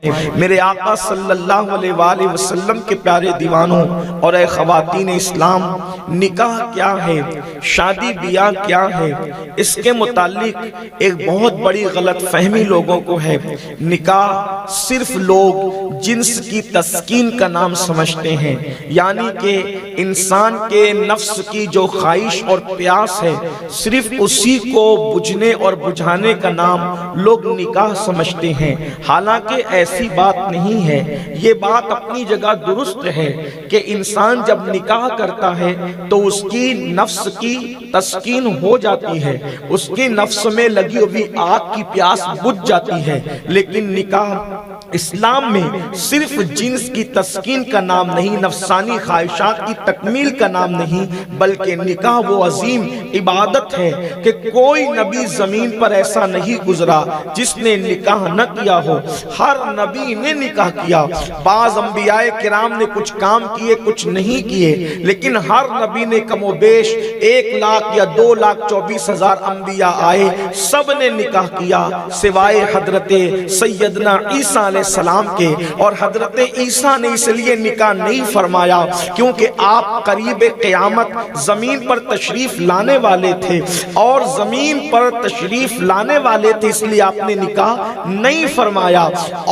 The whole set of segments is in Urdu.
میرے آقا صلی اللہ علیہ وآلہ وسلم کے پیارے دیوانوں اور اے خواتین اسلام، نکاح کیا ہے، شادی بیاہ کیا ہے، اس کے متعلق ایک بہت بڑی غلط فہمی لوگوں کو ہے۔ نکاح صرف لوگ جنس کی تسکین کا نام سمجھتے ہیں، یعنی کہ انسان کے نفس کی جو خواہش اور پیاس ہے صرف اسی کو بجھنے اور بجھانے کا نام لوگ نکاح سمجھتے ہیں۔ حالانکہ ایسی بات نہیں ہے، یہ بات اپنی جگہ درست ہے کہ انسان جب نکاح کرتا ہے تو اس کی نفس کی تسکین ہو جاتی ہے، اس کی نفس میں لگی ہوئی آگ کی پیاس بجھ جاتی ہے۔ لیکن نکاح اسلام میں صرف جنس کی تسکین کا نام نہیں، نفسانی خواہشات کی تکمیل کا نام نہیں، بلکہ نکاح وہ عظیم عبادت ہے کہ کوئی نبی زمین پر ایسا نہیں گزرا جس نے نکاح نہ کیا ہو۔ ہر نبی نے نکاح کیا۔ بعض انبیاء کرام نے کچھ کام کیے، کچھ نہیں کیے، لیکن ہر نبی نے کم و بیش 1,00,000 یا 2,24,000 انبیاء آئے، سب نے نکاح کیا سوائے حضرت سیدنا عیسیٰ علیہ السلام کے۔ اور حضرت عیسیٰ نے اس لیے نکاح نہیں فرمایا کیونکہ آپ قریب قیامت زمین پر تشریف لانے والے تھے، اور زمین پر تشریف لانے والے تھے اس لیے آپ نے نکاح نہیں فرمایا۔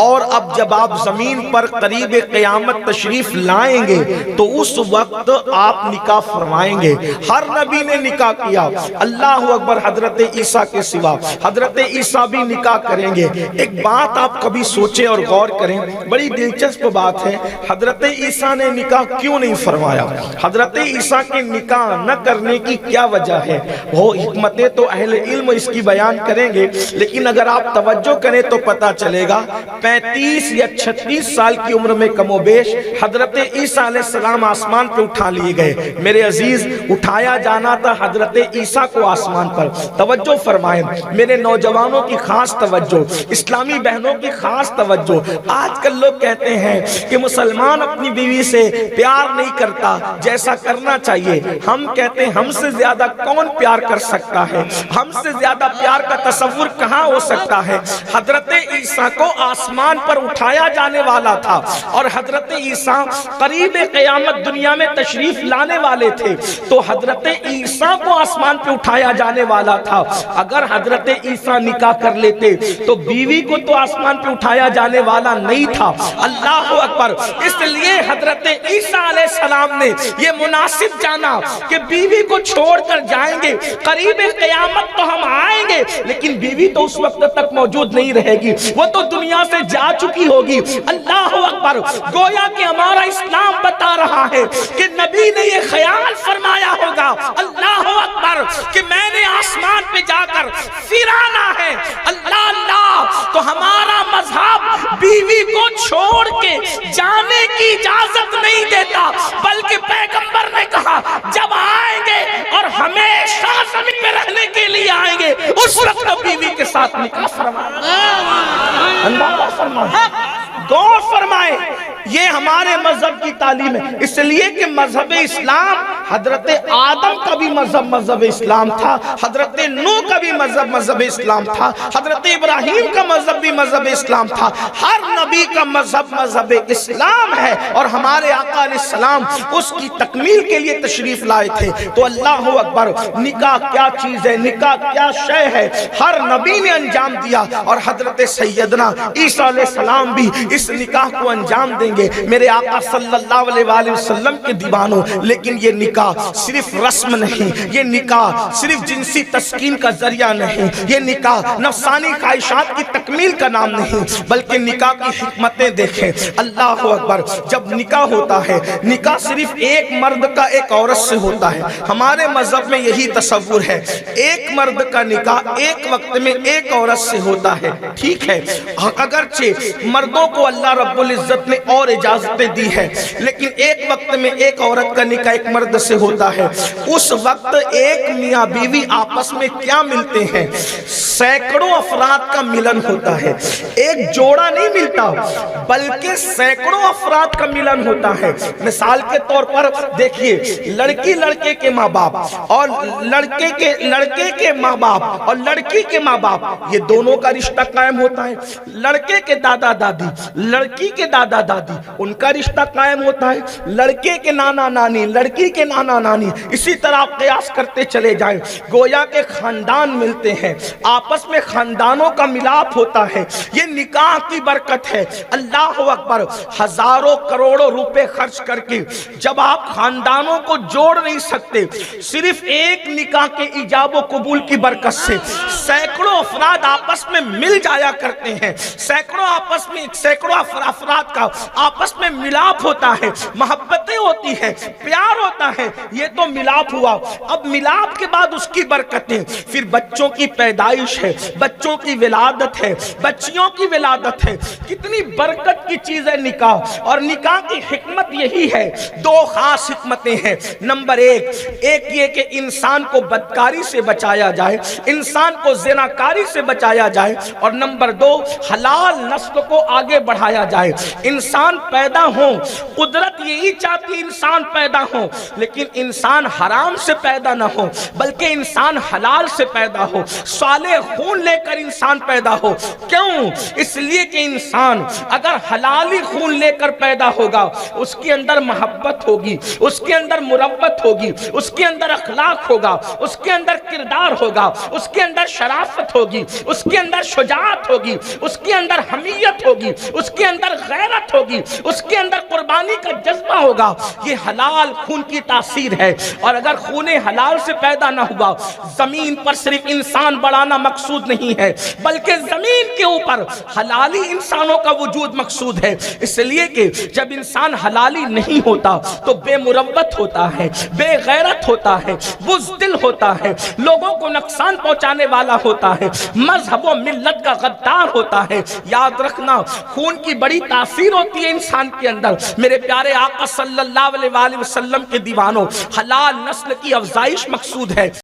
اور اب جب آپ زمین پر قریب قیامت تشریف لائیں گے تو اس وقت آپ نکاح فرمائیں گے۔ ہر نبی نے نکاح کیا، اللہ اکبر، حضرت عیسیٰ کے سوا۔ حضرت عیسیٰ بھی نکاح کریں گے۔ ایک بات آپ کبھی سوچیں اور غور کریں، بڑی دلچسپ بات ہے، حضرت عیسیٰ نے نکاح کیوں نہیں فرمایا؟ حضرت عیسیٰ کے نکاح نہ کرنے کی کیا وجہ ہے؟ وہ حکمتیں تو اہل علم اس کی بیان کریں گے، لیکن اگر آپ توجہ کریں تو پتہ چلے گا 35 یا 36 سال کی عمر میں کم و بیش حضرت عیسیٰ علیہ السلام آسمان پہ اٹھا لیے گئے۔ میرے عزیز، اٹھایا جانا تھا حضرت عیسیٰ کو آسمان پر۔ توجہ فرمائیں، میرے نوجوانوں کی خاص توجہ، اسلامی بہنوں کی خاص توجہ۔ آج کل لوگ کہتے ہیں کہ مسلمان اپنی بیوی سے پیار نہیں کرتا جیسا کرنا چاہیے۔ ہم کہتے ہیں ہم سے زیادہ کون پیار کر سکتا ہے؟ ہم سے زیادہ پیار کا تصور کہاں ہو سکتا ہے؟ حضرت عیسیٰ کو آسمان پر اٹھایا جانے والا تھا، اور حضرت عیسیٰ قریب قیامت دنیا میں تشریف لانے والے تھے، تو حضرت عیسیٰ کو آسمان پہ اٹھایا جانے والا تھا۔ اگر حضرت عیسیٰ نکاح کر لیتے تو بیوی کو تو آسمان پہ اٹھایا جانے والا نہیں تھا۔ اللہ اکبر! اس لیے حضرت عیسیٰ علیہ السلام نے یہ مناسب جانا کہ بیوی کو چھوڑ کر جائیں گے، قریب قیامت تو ہم آئیں گے، لیکن بیوی تو اس وقت تک موجود نہیں رہے گی، وہ تو دنیا سے جا چکی ہوگی۔ اللہ اکبر! گویا کہ ہمارا اسلام بتا رہا ہے کہ نبی نے یہ خیال فرمایا ہوگا، اللہ اکبر، کہ میں نے آسمان پہ جا کر پھر آنا ہے۔ اللہ اللہ! تو ہمارا مذہب بیوی کو چھوڑ کے جانے کی اجازت نہیں دیتا، بلکہ پیغمبر نے کہا جب آئیں گے اور ہمیشہ زمین میں رہنے کے لیے آئیں گے اس وقت بیوی کے ساتھ نکاح فرمائیں۔ اندازہ فرمائیں، غور فرمائیں، یہ ہمارے مذہب کی تعلیم ہے۔ اس لیے کہ مذہب اسلام، حضرت آدم کا بھی مذہب اسلام تھا، حضرت نوح کا بھی مذہب اسلام تھا، حضرت ابراہیم کا مذہب بھی مذہب اسلام تھا۔ ہر نبی کا مذہب اسلام ہے، اور ہمارے آقا علیہ السلام اس کی تکمیل کے لیے تشریف لائے تھے۔ تو اللہ اکبر! نکاح کیا چیز ہے، نکاح کیا شے ہے، ہر نبی نے انجام دیا، اور حضرت سیدنا عیسیٰ علیہ السلام بھی اس نکاح کو انجام دیں گے، میرے آقا صلی اللہ علیہ وآلہ وسلم کے دیوانوں۔ لیکن یہ نکاح صرف رسم نہیں، یہ نکاح صرف جنسی تسکین کا ذریعہ نہیں، یہ نکاح نفسانی خواہشات کی تکمیل کا نام نہیں، بلکہ نکاح کی حکمتیں دیکھیں۔ اللہ اکبر! جب نکاح ہوتا ہے، نکاح صرف ایک مرد کا ایک عورت سے ہوتا ہے۔ ہمارے مذہب میں یہی تصور ہے، ایک مرد کا نکاح ایک وقت میں ایک عورت سے ہوتا ہے، ٹھیک ہے؟ اگرچہ مردوں کو اللہ رب العزت نے اور اجازتیں دی ہے، لیکن ایک وقت میں ایک عورت کا نکاح ایک مرد سے ہوتا ہے۔ اس وقت ایک میاں بیوی آپس میں کیا ملتے ہیں؟ سینکڑوں افراد کا ملن ہوتا ہے، ایک جوڑا نہیں ملتا بلکہ سینکڑوں افراد کا ملن ہوتا ہے۔ مثال کے طور پر دیکھیے، لڑکی لڑکے کے ماں باپ اور لڑکے کے ماں باپ اور لڑکی کے ماں باپ، یہ دونوں کا رشتہ قائم ہوتا ہے۔ لڑکے کے دادا دادی، لڑکی کے دادا دادی، ان کا رشتہ قائم ہوتا ہے۔ لڑکے کے نانا نانی، لڑکی کے نانا نانی، اسی طرح قیاس کرتے چلے جائیں، گویا کے خاندان ملتے ہیں، آپس میں خاندانوں کا ملاپ ہوتا ہے۔ یہ نکاح کی برکت ہے۔ اللہ اکبر، ہزاروں کروڑوں روپے خرچ کر کے جب آپ خاندانوں کو جوڑ نہیں سکتے، صرف ایک نکاح کے ایجاب و قبول کی برکت سے سینکڑوں افراد آپس میں مل جایا کرتے ہیں، سینکڑوں افراد کا آپس میں ملاپ ہوتا ہے، محبتیں ہوتی ہیں، پیار ہوتا ہے۔ یہ تو ملاپ ہوا۔ اب ملاپ کے بعد اس کی برکتیں، پھر بچوں کی پیدائش ہے، بچوں کی ولادت ہے، بچیوں کی ولادت ہے۔ کتنی برکت کی چیز ہے نکاح، اور نکاح کی حکمت یہی ہے۔ دو خاص حکمتیں ہیں۔ نمبر ایک یہ کہ انسان کو بدکاری سے بچایا جائے، انسان کو زناکاری سے بچایا جائے، اور نمبر دو حلال نسل کو آگے بڑھایا جائے۔ انسان پیدا ہو، قدرت یہی چاہتی انسان پیدا ہو، لیکن انسان حرام سے پیدا نہ ہو بلکہ انسان حلال سے پیدا ہو، صالح خون لے کر انسان پیدا ہو۔ کیوں؟ اس لیے کہ انسان اگر حلالی خون لے کر پیدا ہوگا، اس کے اندر محبت ہوگی، اس کے اندر مروت ہوگی، اس کے اندر اخلاق ہوگا، اس کے اندر کردار ہوگا، اس کے اندر شرافت ہوگی، اس کے اندر شجاعت ہوگی، اس کے اندر حمیت ہوگی، اس کے اندر غیرت ہوگی، اس کے اندر قربانی کا جذبہ ہوگا۔ یہ حلال خون کی تاثیر ہے۔ اور اگر خون حلال سے پیدا نہ ہوا، زمین پر صرف انسان بڑھانا مقصود نہیں ہے بلکہ زمین کے اوپر حلالی انسانوں کا وجود مقصود ہے۔ اس لیے کہ جب انسان حلالی نہیں ہوتا تو بے مروت ہوتا ہے، بے غیرت ہوتا ہے، بزدل ہوتا ہے، لوگوں کو نقصان پہنچانے والا ہوتا ہے، مذہب و ملت کا غدار ہوتا ہے۔ یاد رکھنا، خون کی بڑی تاثیر ہوتی ہے انسان کے اندر۔ میرے پیارے آقا صلی اللہ علیہ وآلہ وسلم کے دیوانوں، حلال نسل کی افزائش مقصود ہے۔